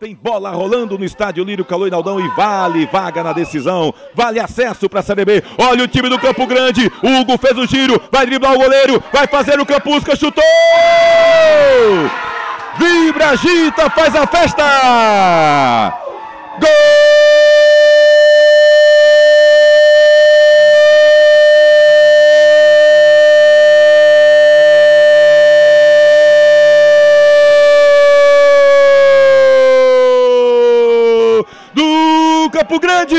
Tem bola rolando no estádio Lírio Caloi Naldão e vale vaga na decisão, vale acesso para a Série B. Olha o time do Campo Grande, o Hugo fez o giro, vai driblar o goleiro, vai fazer o Campusca, chutou! Vibra, agita, faz a festa! Gol! Campo Grande!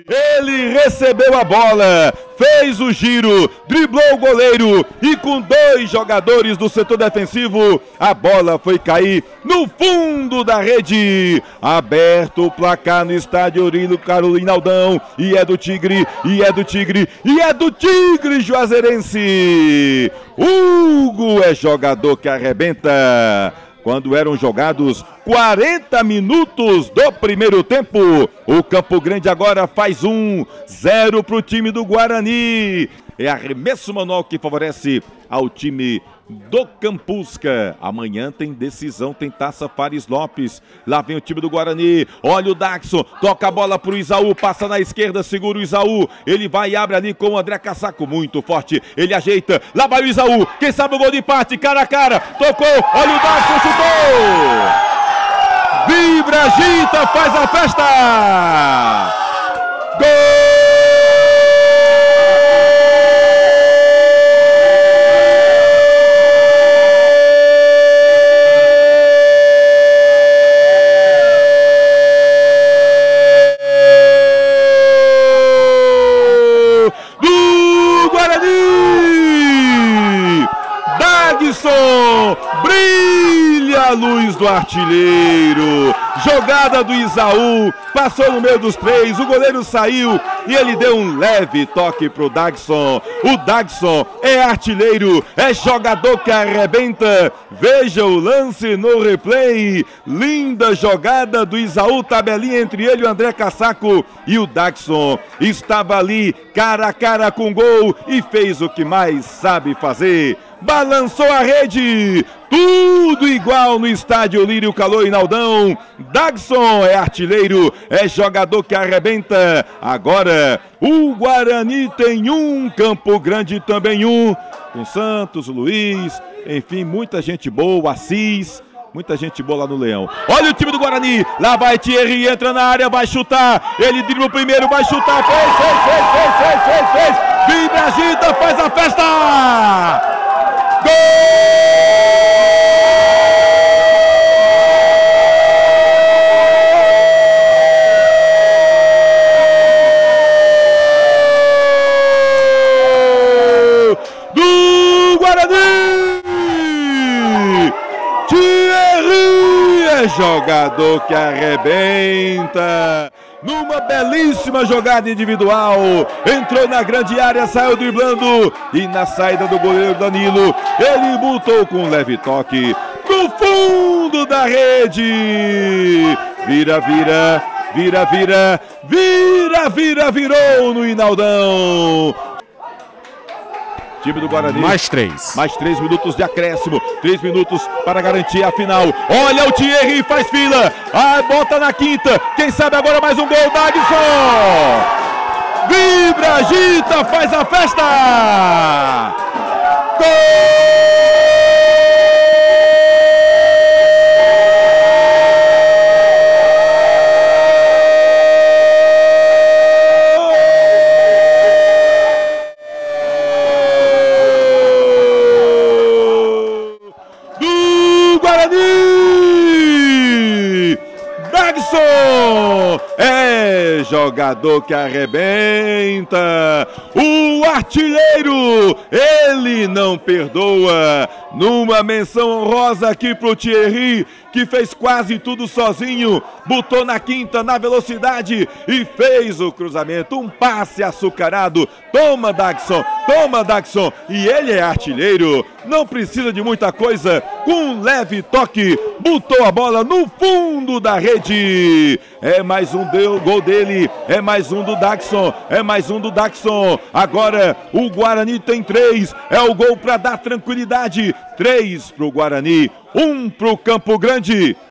Ele recebeu a bola, fez o giro, driblou o goleiro e com dois jogadores do setor defensivo, a bola foi cair no fundo da rede. Aberto o placar no estádio Lírio Caloi Naldão e é do Tigre, e é do Tigre, e é do Tigre Juazeirense. Hugo é jogador que arrebenta. Quando eram jogados 40 minutos do primeiro tempo, o Campo Grande agora faz 1-0 para o time do Guarani. É arremesso manual que favorece ao time do Campusca. Amanhã tem decisão, tem Taça Fares Lopes. Lá vem o time do Guarani. Olha o Daxson, toca a bola pro Isaú, passa na esquerda, segura o Isaú. Ele vai e abre ali com o André Cassaco, muito forte. Ele ajeita, lá vai o Isaú. Quem sabe o gol de empate, cara a cara. Tocou, olha o Daxson, chutou! Vibra, agita, faz a festa! Gol! Brilha a luz do artilheiro, jogada do Isaú, passou no meio dos três, o goleiro saiu e ele deu um leve toque pro Daxson. O Daxson é artilheiro, é jogador que arrebenta. Veja o lance no replay, linda jogada do Isaú, tabelinha entre ele e o André Cassaco, e o Daxson estava ali cara a cara com o gol e fez o que mais sabe fazer. Balançou a rede, tudo igual no estádio Lírio Caloi Naldão. Daxson é artilheiro, é jogador que arrebenta. Agora o Guarani tem um, Campo Grande também um, com Santos, Luiz, enfim, muita gente boa, Assis, muita gente boa lá no Leão. Olha o time do Guarani, lá vai Thierry, entra na área, vai chutar, ele dribla o primeiro, vai chutar, fez, vibra, agita, faz a festa! Gol! Do Guarani! Thierry é jogador que arrebenta. Numa belíssima jogada individual, entrou na grande área, saiu driblando e na saída do goleiro Danilo, ele botou com um leve toque no fundo da rede. Virou no Hinaldão. Time do Guarani. Mais 3 minutos de acréscimo. 3 minutos para garantir a final. Olha o Thierry, faz fila. Bota na quinta. Quem sabe agora mais um gol, Daxson. Vibra, agita, faz a festa. Gol! Daxson é jogador que arrebenta. O artilheiro, ele não perdoa. Numa menção honrosa aqui pro Thierry, que fez quase tudo sozinho, botou na quinta, na velocidade e fez o cruzamento, um passe açucarado. Toma Daxson, e ele é artilheiro, não precisa de muita coisa, com um leve toque, botou a bola no fundo da rede. É mais um gol dele, é mais um do Daxson, Agora o Guarani tem 3, é o gol para dar tranquilidade. 3 pro Guarani, 1 pro Campo Grande.